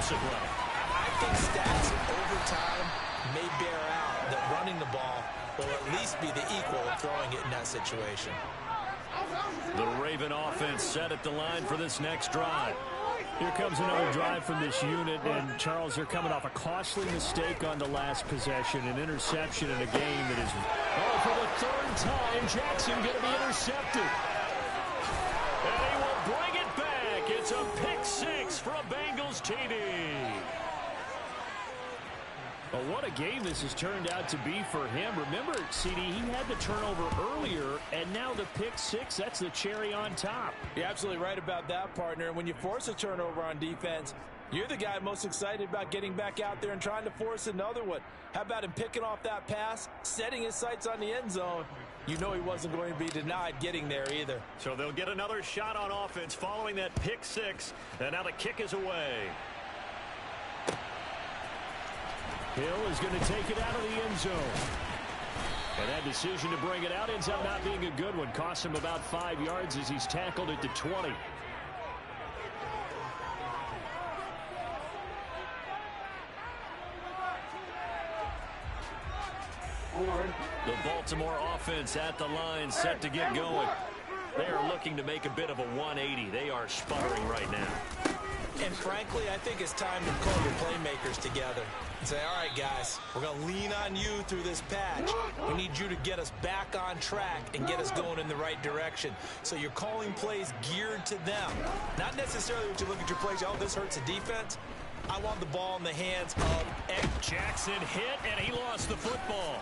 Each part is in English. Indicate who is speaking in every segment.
Speaker 1: offensively.
Speaker 2: I think stats over time may bear out that running the ball will at least be the equal of throwing it in that situation.
Speaker 1: The Raven offense set at the line for this next drive. Here comes another drive from this unit, and Charles, they're coming off a costly mistake on the last possession, an interception in a game that is... Oh, for the third time, Jackson going to be intercepted. And he will bring it back. It's a pick six for a Bengals TD. Well, what a game this has turned out to be for him. Remember, CD, he had the turnover earlier, and now the pick six, that's the cherry on top.
Speaker 2: You're absolutely right about that, partner. When you force a turnover on defense, you're the guy most excited about getting back out there and trying to force another one. How about him picking off that pass, setting his sights on the end zone? You know he wasn't going to be denied getting there either.
Speaker 1: So they'll get another shot on offense following that pick six, and now the kick is away. Hill is going to take it out of the end zone. And that decision to bring it out ends up not being a good one. Costs him about 5 yards as he's tackled at the 20. The Baltimore offense at the line, set to get going. They are looking to make a bit of a 180. They are sputtering right now.
Speaker 2: And frankly, I think it's time to call your playmakers together and say, all right, guys, we're going to lean on you through this patch. We need you to get us back on track and get us going in the right direction. So you're calling plays geared to them. Not necessarily when you look at your plays, oh, this hurts the defense. I want the ball in the hands of Ed.
Speaker 1: Jackson hit, and he lost the football.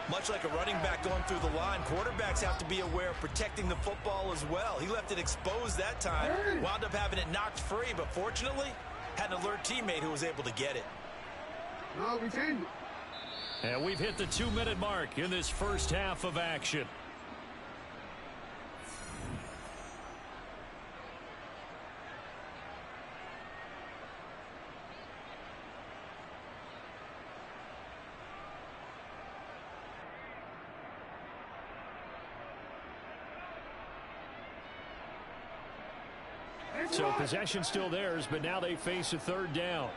Speaker 2: Much like a running back going through the line, quarterbacks have to be aware of protecting the football as well. He left it exposed that time, wound up having it knocked free, but fortunately, had an alert teammate who was able to get it.
Speaker 3: No, we changed it.
Speaker 1: And we've hit the 2-minute mark in this first half of action. So possession still theirs, but now they face a third down.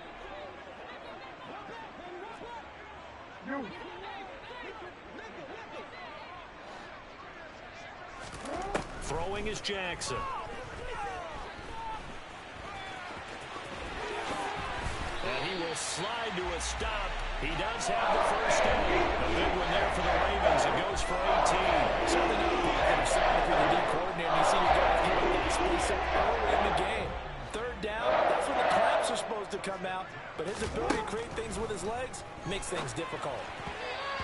Speaker 1: Throwing is Jackson. And he will slide to a stop. He does have the first down. A big one there for the Ravens. It goes for 18.
Speaker 2: Certainly not a positive sign if you're the D coordinator. You see your guys getting that space up early in the game. Third down, that's when the clamps are supposed to come out. But his ability to create things with his legs makes things difficult.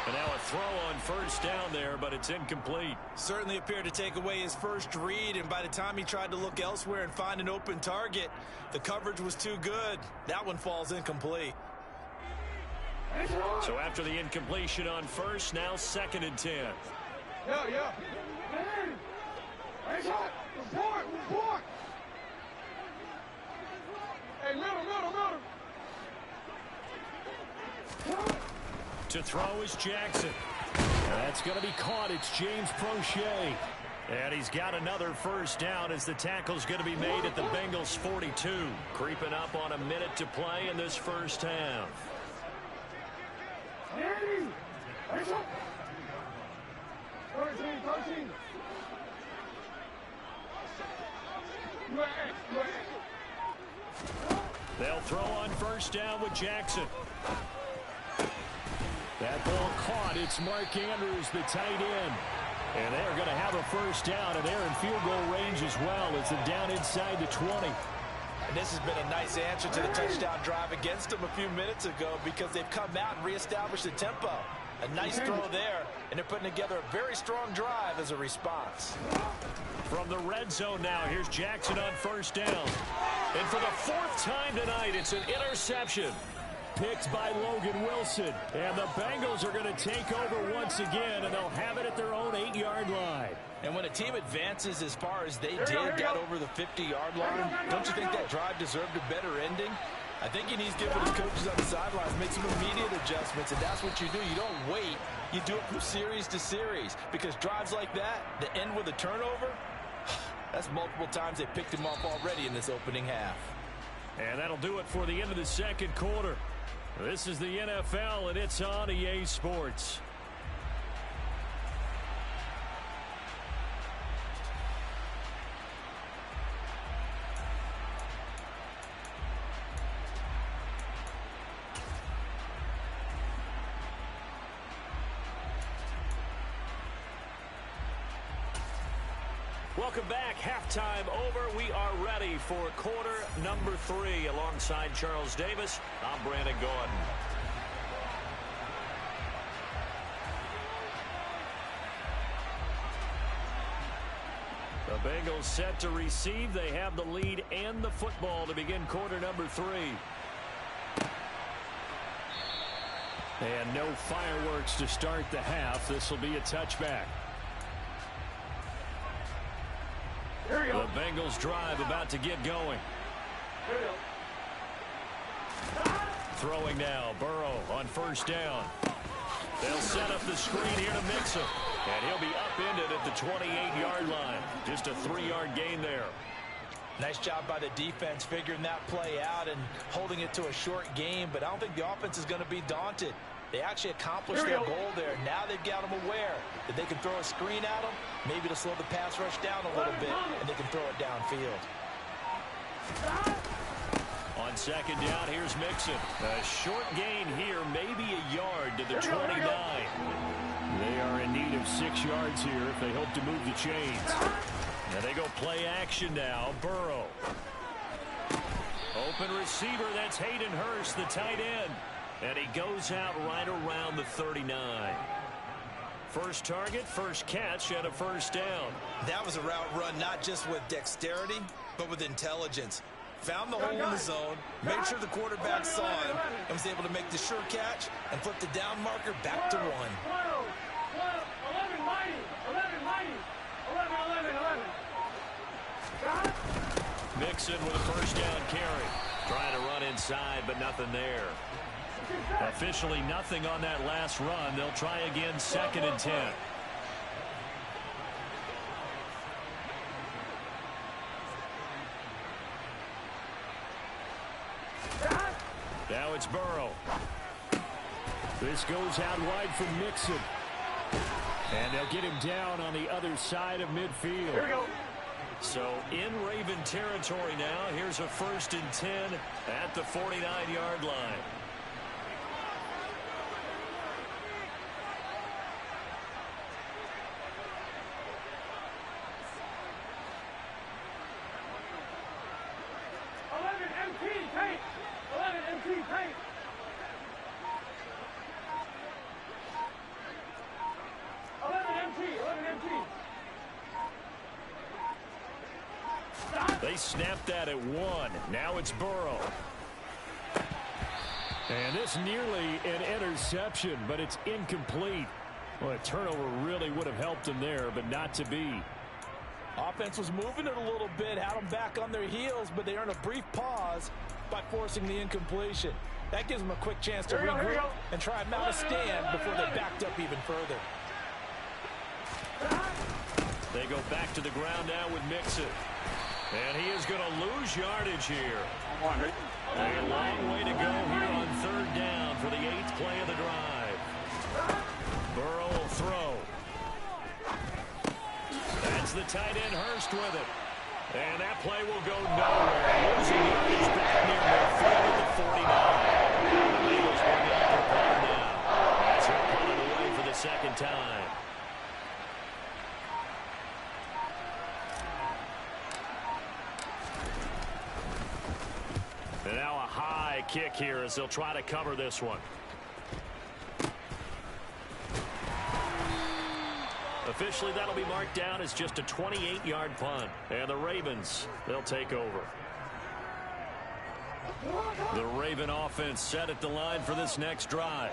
Speaker 1: And now a throw on first down there, but it's incomplete.
Speaker 2: Certainly appeared to take away his first read, and by the time he tried to look elsewhere and find an open target, the coverage was too good. That one falls incomplete.
Speaker 1: So after the incompletion on first, now 2nd and 10.
Speaker 3: Yeah. Hey, shot. Report. Hey, middle.
Speaker 1: To throw is Jackson. That's going to be caught. It's James Prochet. And he's got another first down as the tackle's going to be made at the Bengals 42. Creeping up on a minute to play in this first half.
Speaker 3: Hey, shot. 13.
Speaker 1: They'll throw on first down with Jackson. That ball caught. It's Mark Andrews, the tight end. And they're going to have a first down, and they're in field goal range as well as they're down inside the 20.
Speaker 2: And this has been a nice answer to the touchdown drive against them a few minutes ago because they've come out and reestablished the tempo. A nice throw there, and they're putting together a very strong drive as a response.
Speaker 1: From the red zone now, here's Jackson on first down. And for the 4th time tonight, it's an interception. Picked by Logan Wilson. And the Bengals are going to take over once again, and they'll have it at their own 8-yard line.
Speaker 2: And when a team advances as far as they did, got over the 50-yard line, don't you think that drive deserved a better ending? I think he needs to get with his coaches on the sidelines, make some immediate adjustments, and that's what you do. You don't wait. You do it from series to series because drives like that end with a turnover, that's multiple times they picked him off already in this opening half.
Speaker 1: And that'll do it for the end of the second quarter. This is the NFL, and it's on EA Sports. Welcome back. Halftime over. We are ready for quarter number 3. Alongside Charles Davis, I'm Brandon Gordon. The Bengals set to receive. They have the lead and the football to begin quarter number 3. And no fireworks to start the half. This will be a touchback. The Bengals drive about to get going. Throwing now, Burrow on first down. They'll set up the screen here to Mixon. And he'll be upended at the 28-yard line. Just a 3-yard gain there.
Speaker 2: Nice job by the defense figuring that play out and holding it to a short game, but I don't think the offense is going to be daunted. They actually accomplished their goal there. Now they've got them aware that they can throw a screen at them, maybe to slow the pass rush down a little bit, and they can throw it downfield.
Speaker 1: On second down, here's Mixon. A short gain here, maybe a yard to the 29. They are in need of 6 yards here if they hope to move the chains. And they go play action now. Burrow. Open receiver, that's Hayden Hurst, the tight end. And he goes out right around the 39. First target, first catch, and a first down.
Speaker 2: That was a route run not just with dexterity, but with intelligence. Found the hole in the zone, made sure the quarterback saw him, and was able to make the sure catch and flip the down marker back to 1.
Speaker 3: 11.
Speaker 1: Mixon with a first down carry. Trying to run inside, but nothing there. Officially nothing on that last run. They'll try again, 2nd and 10. Now it's Burrow. This goes out wide from Mixon. And they'll get him down on the other side of midfield.
Speaker 3: Here we go.
Speaker 1: So in Raven territory now. Here's a 1st and 10 at the 49-yard line. They snapped that at 1. Now it's Burrow. And this nearly an interception, but it's incomplete. Well, a turnover really would have helped them there, but not to be.
Speaker 2: Offense was moving it a little bit, had them back on their heels, but they earned a brief pause by forcing the incompletion. That gives them a quick chance to regroup and try and mount a stand before they're backed up even further.
Speaker 1: They go back to the ground now with Mixon. And he is going to lose yardage here. A long way to go here on 3rd down for the 8th play of the drive. Burrow will throw. That's the tight end Hurst with it. And that play will go nowhere. Losing yardage back near midfield at the 49. The Eagles bring out their punter now. That's it, punted away for the 2nd time. And now a high kick here as they'll try to cover this one. Officially, that'll be marked down as just a 28-yard punt. And the Ravens, they'll take over. The Raven offense set at the line for this next drive.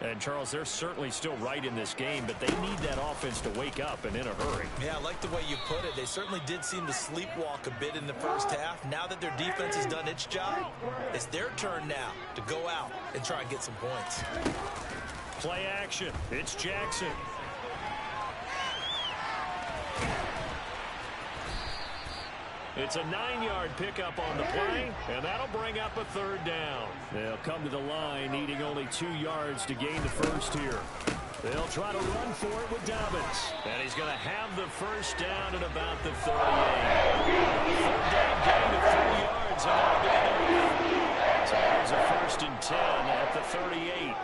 Speaker 1: And, Charles, they're certainly still right in this game, but they need that offense to wake up and in a hurry.
Speaker 2: Yeah, I like the way you put it. They certainly did seem to sleepwalk a bit in the first half. Now that their defense has done its job, it's their turn now to go out and try and get some points.
Speaker 1: Play action. It's Jackson. It's a 9-yard pickup on the play, and that'll bring up a 3rd down. They'll come to the line needing only 2 yards to gain the first here. They'll try to run for it with Dobbins. And he's going to have the first down at about the 38. 3rd down gain of 3 yards, and that'll be enough. So there's a 1st and 10 at the 38.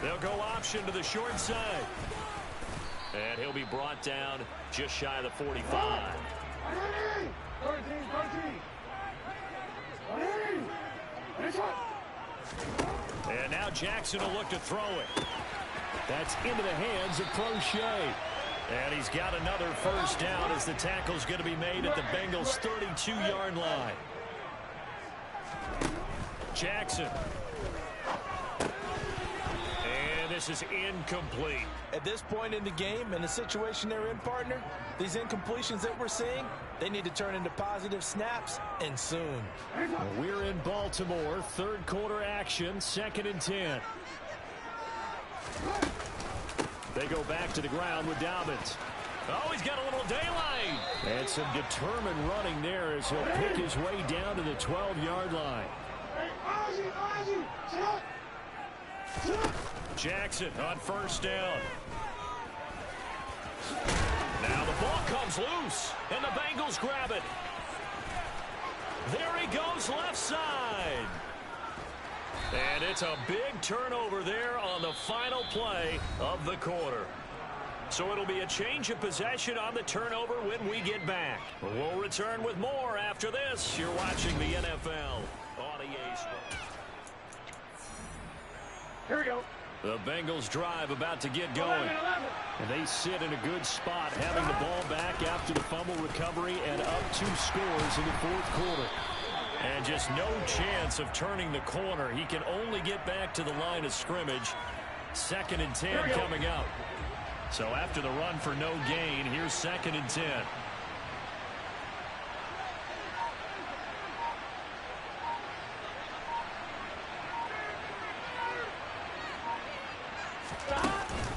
Speaker 1: They'll go option to the short side. And he'll be brought down just shy of the 45.
Speaker 3: 13.
Speaker 1: And now Jackson will look to throw it. That's into the hands of Crochet. And he's got another first down as the tackle's going to be made at the Bengals' 32-yard line. Jackson. And this is incomplete.
Speaker 2: At this point in the game and the situation they're in, partner, these incompletions that we're seeing, they need to turn into positive snaps, and soon.
Speaker 1: We're in Baltimore, 3rd quarter action, 2nd and 10. They go back to the ground with Dobbins. Oh, he's got a little daylight. And some determined running there as he'll pick his way down to the 12-yard line. Jackson on first down. Now the ball comes loose, and the Bengals grab it. There he goes left side. And it's a big turnover there on the final play of the quarter. So it'll be a change of possession on the turnover when we get back. We'll return with more after this. You're watching the NFL on EA Sports.
Speaker 3: Here we go.
Speaker 1: The Bengals drive about to get going. And they sit in a good spot, having the ball back after the fumble recovery and up 2 scores in the 4th quarter. And just no chance of turning the corner. He can only get back to the line of scrimmage. 2nd and 10 coming up. So after the run for no gain, here's 2nd and 10.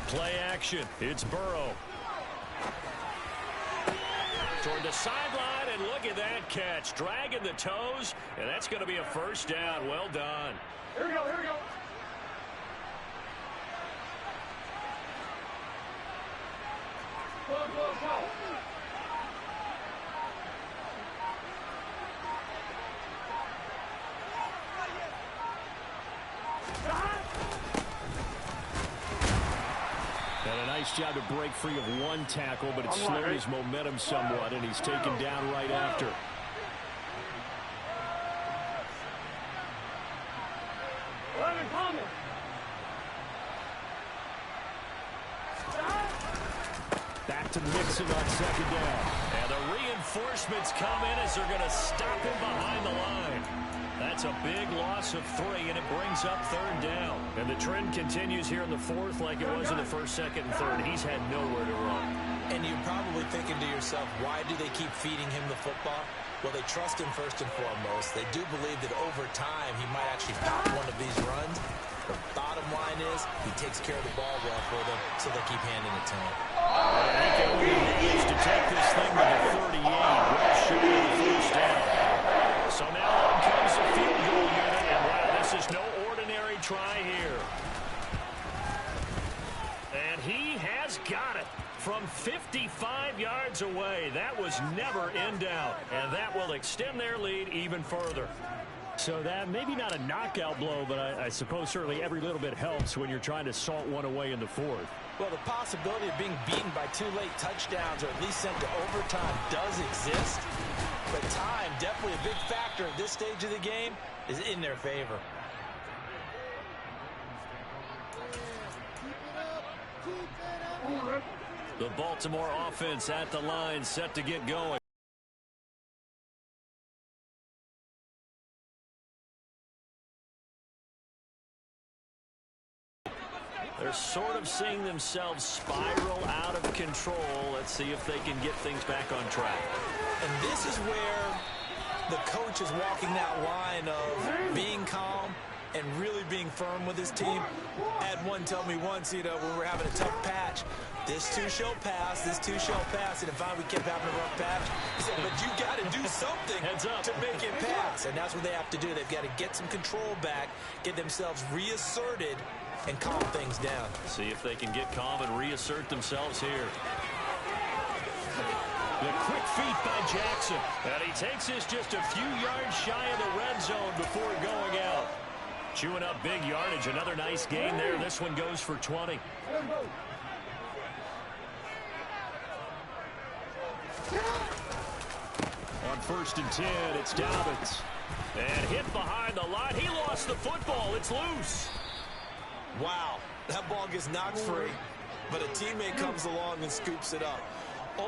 Speaker 1: Play action. It's Burrow. Toward the sideline, and look at that catch. Dragging the toes, and that's going to be a first down. Well done.
Speaker 3: Here we go, here we go. Go.
Speaker 1: And a nice job to break free of one tackle, but it slowed his momentum somewhat, and he's taken down right after. Back to Mixon on 2nd down. And the reinforcements come in as they're going to stop him behind the line. That's a big loss of 3, and it brings up 3rd down. And the trend continues here in the 4th like it was in the 1st, 2nd, and 3rd. He's had nowhere to run.
Speaker 2: And you're probably thinking to yourself, why do they keep feeding him the football? Well, they trust him first and foremost. They do believe that over time he might actually pop one of these runs. The bottom line is he takes care of the ball well for them, so they keep handing it to him.
Speaker 1: And he can manage to take this thing to the 38. Well short of the first down. So now on comes the field goal unit, and wow, this is no ordinary try here. And he has got it from 55 yards away. That was never in doubt, and that will extend their lead even further. So that maybe not a knockout blow, but I suppose certainly every little bit helps when you're trying to salt one away in the 4th.
Speaker 2: Well, the possibility of being beaten by 2 late touchdowns or at least sent to overtime does exist. But time, definitely a big factor at this stage of the game, is in their favor.
Speaker 1: The Baltimore offense at the line, set to get going. They're sort of seeing themselves spiral out of control. Let's see if they can get things back on track.
Speaker 2: And this is where the coach is walking that line of being calm and really being firm with his team. I had one tell me once, when we were having a tough patch, this too shall pass, this too shall pass. And if we kept having a rough patch, he said, but you got to do something to make it pass. And that's what they have to do. They've got to get some control back, get themselves reasserted, and calm things down.
Speaker 1: See if they can get calm and reassert themselves here. The quick feet by Jackson. And he takes this just a few yards shy of the red zone before going out. Chewing up big yardage. Another nice gain there. This one goes for 20. On 1st and 10, it's Dobbins. And hit behind the line. He lost the football. It's loose.
Speaker 2: Wow, that ball gets knocked free, but a teammate comes along and scoops it up. It's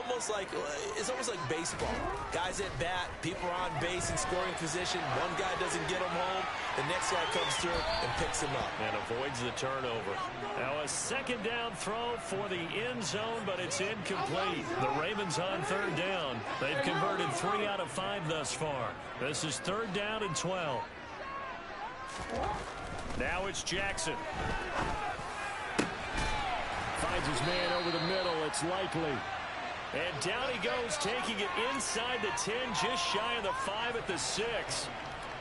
Speaker 2: almost like baseball. Guys at bat, people are on base in scoring position. One guy doesn't get him home. The next guy comes through and picks him up.
Speaker 1: And avoids the turnover. Now a 2nd down throw for the end zone, but it's incomplete. The Ravens on 3rd down. They've converted 3 out of 5 thus far. This is 3rd down and 12. Now it's Jackson. Finds his man over the middle. It's Likely. And down he goes, taking it inside the 10, just shy of the 5 at the 6.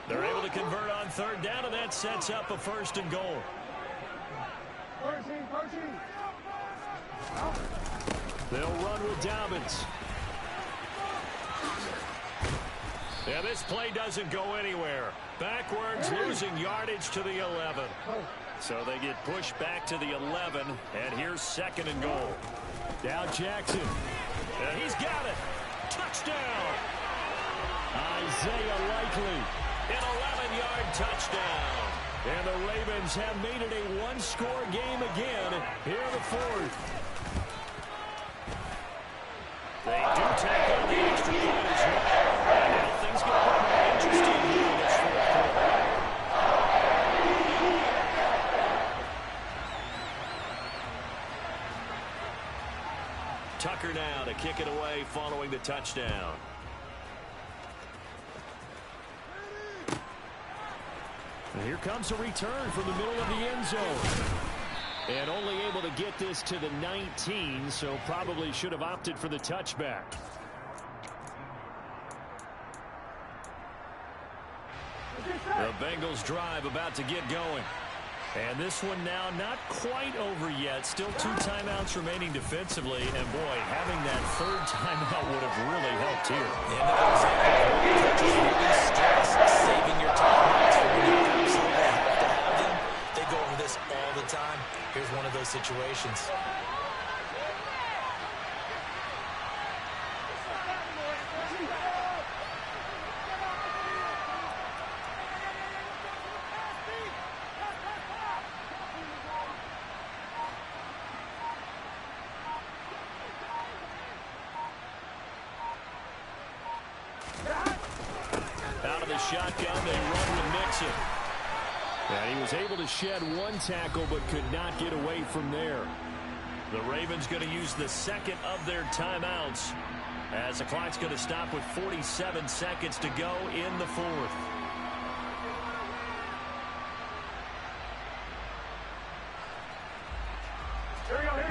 Speaker 1: They're able to convert on 3rd down, and that sets up a 1st and goal. They'll run with Dobbins. Yeah, this play doesn't go anywhere. Backwards, losing yardage to the 11. So they get pushed back to the 11, and here's 2nd and goal. Now Jackson. And he's got it. Touchdown. Isaiah Likely. An 11-yard touchdown. And the Ravens have made it a one-score game again here in the 4th. They do take on the extra point as well. And now things get a bit more interesting here in this 4th quarter. Tucker now to kick it away following the touchdown. And here comes a return from the middle of the end zone. And only able to get this to the 19, so probably should have opted for the touchback. The Bengals drive about to get going. And this one now not quite over yet. Still 2 timeouts remaining defensively. And, boy, having that 3rd timeout would have really helped here.
Speaker 2: Saving your timeouts for when you absolutely have to have them. They go over this all the time. Here's one of those situations.
Speaker 1: Out of the shotgun, they run to Mixon. And he was able to shed 1 tackle, but could not get away from there. The Ravens going to use the 2nd of their timeouts, as the clock's going to stop with 47 seconds to go in the 4th.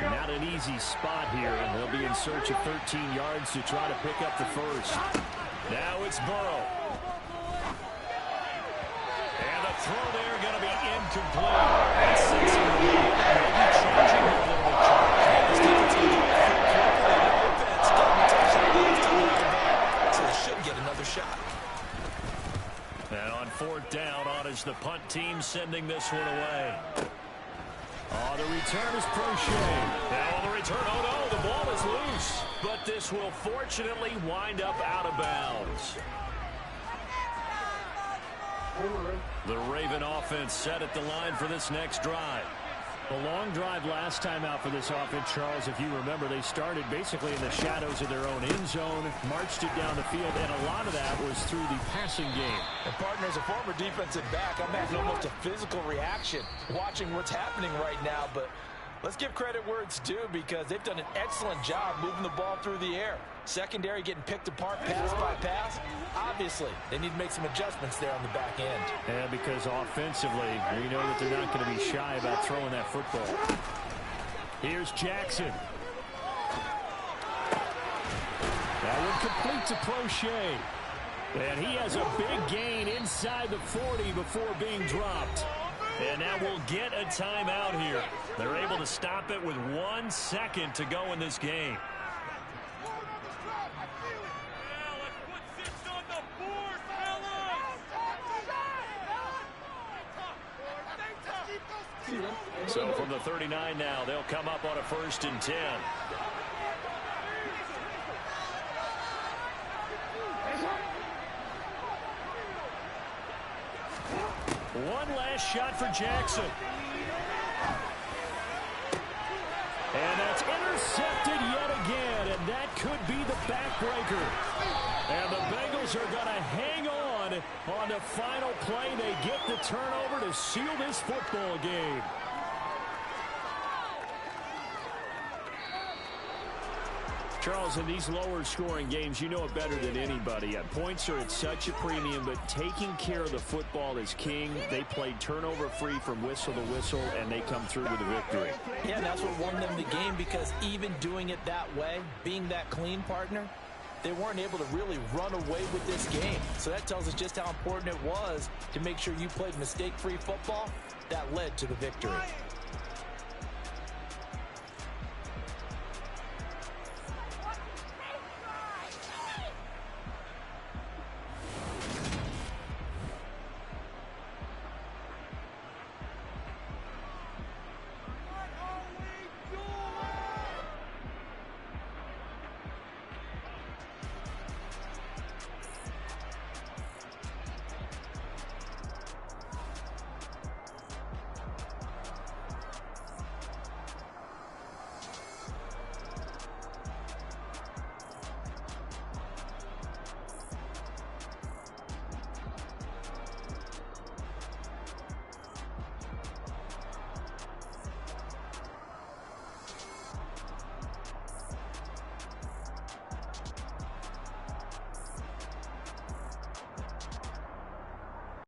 Speaker 1: Not an easy spot here, and they'll be in search of 13 yards to try to pick up the 1st. Now it's Burrow. And the throw there going to be incomplete. That sets him maybe charging a little bit. This defense going to get the offense. So they should get another shot. And on 4th down, on is the punt team sending this one away. Oh, the return is Prochet. Now on the return, oh no, the ball is loose. But this will fortunately wind up out of bounds. The Raven offense set at the line for this next drive. A long drive last time out for this offense, Charles. If you remember, they started basically in the shadows of their own end zone, marched it down the field, and a lot of that was through the passing game.
Speaker 2: And partner, as a former defensive back, I'm having almost a physical reaction watching what's happening right now. But let's give credit where it's due, because they've done an excellent job moving the ball through the air. Secondary getting picked apart pass by pass. Obviously, they need to make some adjustments there on the back end.
Speaker 1: Yeah, because offensively, we know that they're not going to be shy about throwing that football. Here's Jackson. That one complete to Prochet. And he has a big gain inside the 40 before being dropped. And now we'll get a timeout here. They're able to stop it with 1 second to go in this game. So from the 39 now, they'll come up on a 1st and 10. One last shot for Jackson. And that's intercepted yet again, and that could be the backbreaker. And the Bengals are going to hang on the final play. They get the turnover to seal this football game. Charles, in these lower-scoring games, you know it better than anybody. Points are at such a premium, but taking care of the football is king. They played turnover-free from whistle to whistle, and they come through with a victory.
Speaker 2: Yeah, and that's what won them the game, because even doing it that way, being that clean partner, they weren't able to really run away with this game. So that tells us just how important it was to make sure you played mistake-free football. That led to the victory.